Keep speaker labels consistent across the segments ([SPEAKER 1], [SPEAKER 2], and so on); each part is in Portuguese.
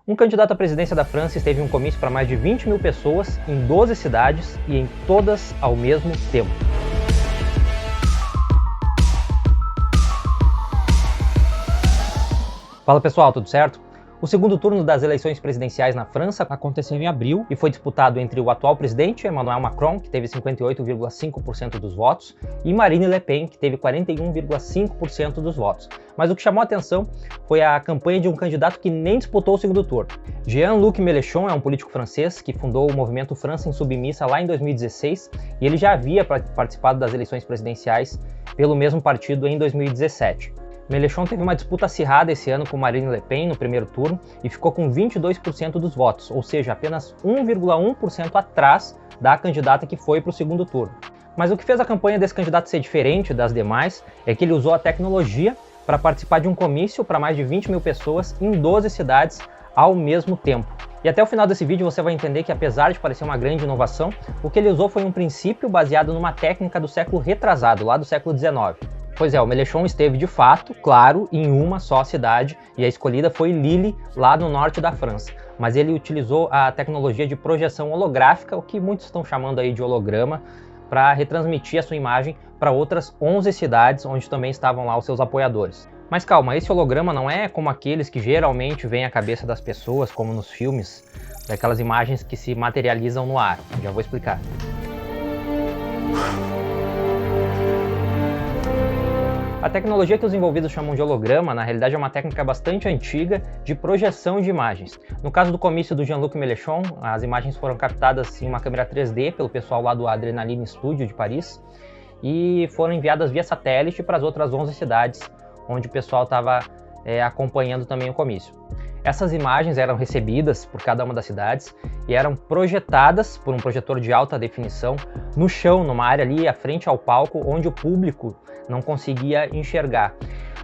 [SPEAKER 1] Um candidato à presidência da França esteve em um comício para mais de 20 mil pessoas em 12 cidades e em todas ao mesmo tempo. Fala pessoal, tudo certo? O segundo turno das eleições presidenciais na França aconteceu em abril e foi disputado entre o atual presidente, Emmanuel Macron, que teve 58,5% dos votos, e Marine Le Pen, que teve 41,5% dos votos. Mas o que chamou a atenção foi a campanha de um candidato que nem disputou o segundo turno. Jean-Luc Mélenchon é um político francês que fundou o movimento França Insubmissa lá em 2016 e ele já havia participado das eleições presidenciais pelo mesmo partido em 2017. Mélenchon teve uma disputa acirrada esse ano com Marine Le Pen no primeiro turno e ficou com 22% dos votos, ou seja, apenas 1,1% atrás da candidata que foi para o segundo turno. Mas o que fez a campanha desse candidato ser diferente das demais é que ele usou a tecnologia para participar de um comício para mais de 20 mil pessoas em 12 cidades ao mesmo tempo. E até o final desse vídeo você vai entender que, apesar de parecer uma grande inovação, o que ele usou foi um princípio baseado numa técnica do século retrasado, lá do século XIX. Pois é, o Mélenchon esteve de fato, claro, em uma só cidade e a escolhida foi Lille, lá no norte da França. Mas ele utilizou a tecnologia de projeção holográfica, o que muitos estão chamando aí de holograma, para retransmitir a sua imagem para outras 11 cidades onde também estavam lá os seus apoiadores. Mas calma, esse holograma não é como aqueles que geralmente vêm à cabeça das pessoas, como nos filmes, daquelas imagens que se materializam no ar. Já vou explicar. A tecnologia que os envolvidos chamam de holograma, na realidade é uma técnica bastante antiga de projeção de imagens. No caso do comício do Jean-Luc Mélenchon, as imagens foram captadas em uma câmera 3D pelo pessoal lá do Adrenaline Studio de Paris e foram enviadas via satélite para as outras 11 cidades onde o pessoal estava acompanhando também o comício. Essas imagens eram recebidas por cada uma das cidades e eram projetadas por um projetor de alta definição no chão, numa área ali à frente ao palco, onde o público não conseguia enxergar.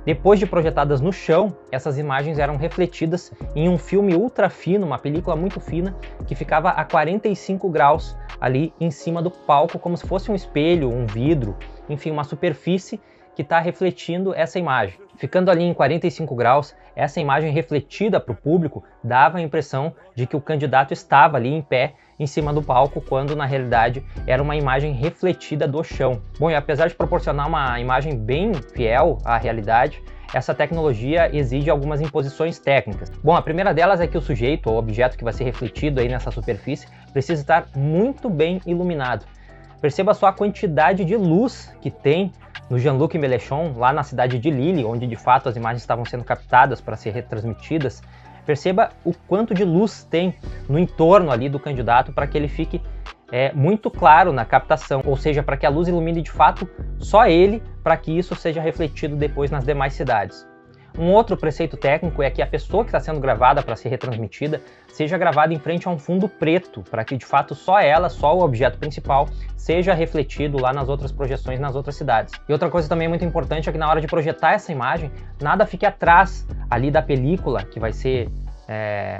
[SPEAKER 1] Depois de projetadas no chão, essas imagens eram refletidas em um filme ultra fino, uma película muito fina, que ficava a 45 graus ali em cima do palco, como se fosse um espelho, um vidro, enfim, uma superfície que está refletindo essa imagem. Ficando ali em 45 graus, essa imagem refletida para o público dava a impressão de que o candidato estava ali em pé em cima do palco, quando na realidade era uma imagem refletida do chão. Bom, e apesar de proporcionar uma imagem bem fiel à realidade, essa tecnologia exige algumas imposições técnicas. Bom, a primeira delas é que o sujeito ou objeto que vai ser refletido aí nessa superfície precisa estar muito bem iluminado. Perceba só a quantidade de luz que tem no Jean-Luc Mélenchon, lá na cidade de Lille, onde de fato as imagens estavam sendo captadas para ser retransmitidas. Perceba o quanto de luz tem no entorno ali do candidato para que ele fique muito claro na captação, ou seja, para que a luz ilumine de fato só ele, para que isso seja refletido depois nas demais cidades. Um outro preceito técnico é que a pessoa que está sendo gravada para ser retransmitida seja gravada em frente a um fundo preto, para que de fato só ela, só o objeto principal, seja refletido lá nas outras projeções nas outras cidades. E outra coisa também muito importante é que na hora de projetar essa imagem, nada fique atrás ali da película que vai ser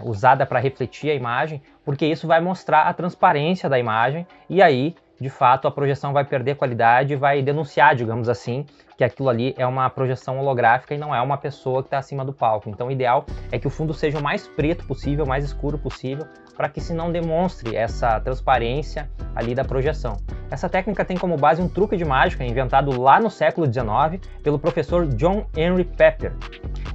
[SPEAKER 1] usada para refletir a imagem, porque isso vai mostrar a transparência da imagem e aí, de fato, a projeção vai perder qualidade e vai denunciar, digamos assim, que aquilo ali é uma projeção holográfica e não é uma pessoa que está acima do palco. Então o ideal é que o fundo seja o mais preto possível, o mais escuro possível, para que se não demonstre essa transparência ali da projeção. Essa técnica tem como base um truque de mágica inventado lá no século XIX pelo professor John Henry Pepper.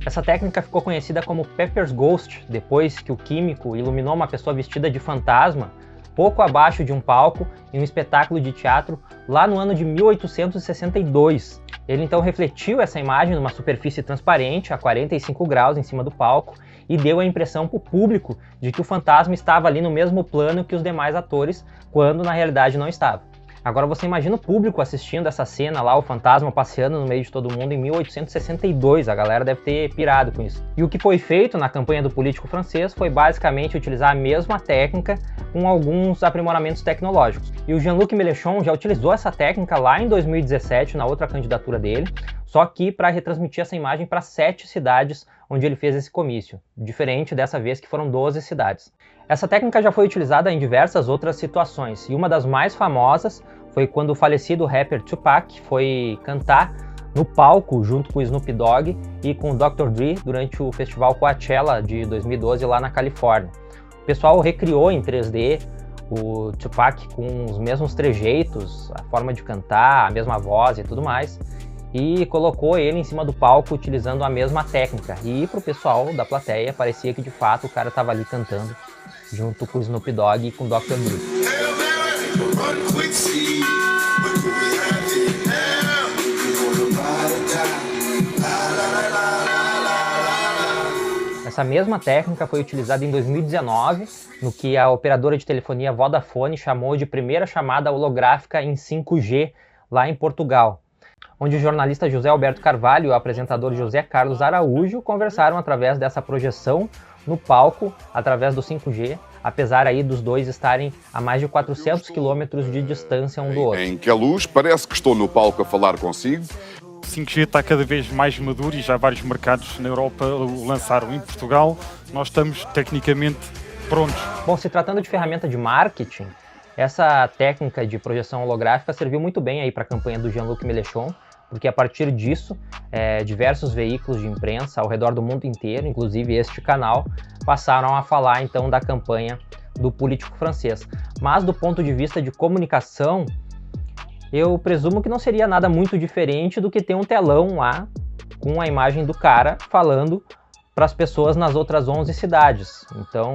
[SPEAKER 1] Essa técnica ficou conhecida como Pepper's Ghost, depois que o químico iluminou uma pessoa vestida de fantasma pouco abaixo de um palco em um espetáculo de teatro lá no ano de 1862. Ele então refletiu essa imagem numa superfície transparente a 45 graus em cima do palco e deu a impressão para o público de que o fantasma estava ali no mesmo plano que os demais atores, quando na realidade não estava. Agora você imagina o público assistindo essa cena lá, o fantasma passeando no meio de todo mundo em 1862, a galera deve ter pirado com isso. E o que foi feito na campanha do político francês foi basicamente utilizar a mesma técnica com alguns aprimoramentos tecnológicos. E o Jean-Luc Mélenchon já utilizou essa técnica lá em 2017, na outra candidatura dele, só que para retransmitir essa imagem para 7 cidades onde ele fez esse comício, diferente dessa vez que foram 12 cidades. Essa técnica já foi utilizada em diversas outras situações, e uma das mais famosas foi quando o falecido rapper Tupac foi cantar no palco junto com o Snoop Dogg e com o Dr. Dre durante o festival Coachella de 2012 lá na Califórnia. O pessoal recriou em 3D o Tupac com os mesmos trejeitos, a forma de cantar, a mesma voz e tudo mais, e colocou ele em cima do palco utilizando a mesma técnica. E pro pessoal da plateia parecia que de fato o cara estava ali cantando junto com o Snoop Dogg e com o Dr. Dre. Essa mesma técnica foi utilizada em 2019, no que a operadora de telefonia Vodafone chamou de primeira chamada holográfica em 5G, lá em Portugal, onde o jornalista José Alberto Carvalho e o apresentador José Carlos Araújo conversaram através dessa projeção no palco, através do 5G, apesar aí dos dois estarem a mais de 400 quilômetros de distância um do outro.
[SPEAKER 2] Em Queluz, parece que estou no palco a falar consigo.
[SPEAKER 3] O 5G está cada vez mais maduro e já vários mercados na Europa o lançaram. Em Portugal, nós estamos tecnicamente prontos.
[SPEAKER 1] Bom, se tratando de ferramenta de marketing, essa técnica de projeção holográfica serviu muito bem aí para a campanha do Jean-Luc Mélenchon, porque a partir disso, diversos veículos de imprensa ao redor do mundo inteiro, inclusive este canal, passaram a falar então da campanha do político francês. Mas do ponto de vista de comunicação, eu presumo que não seria nada muito diferente do que ter um telão lá com a imagem do cara falando para as pessoas nas outras 11 cidades. Então,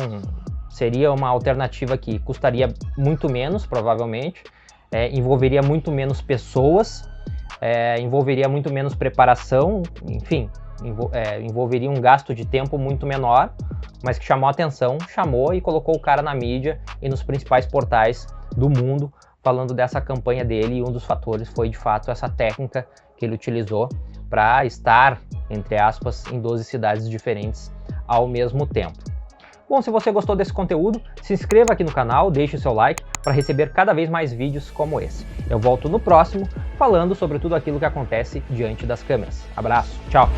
[SPEAKER 1] seria uma alternativa que custaria muito menos, provavelmente, envolveria muito menos pessoas, envolveria muito menos preparação, enfim, envolveria um gasto de tempo muito menor, mas que chamou a atenção, chamou e colocou o cara na mídia e nos principais portais do mundo, falando dessa campanha dele, e um dos fatores foi de fato essa técnica que ele utilizou para estar, entre aspas, em 12 cidades diferentes ao mesmo tempo. Bom, se você gostou desse conteúdo, se inscreva aqui no canal, deixe o seu like para receber cada vez mais vídeos como esse. Eu volto no próximo falando sobre tudo aquilo que acontece diante das câmeras. Abraço, tchau!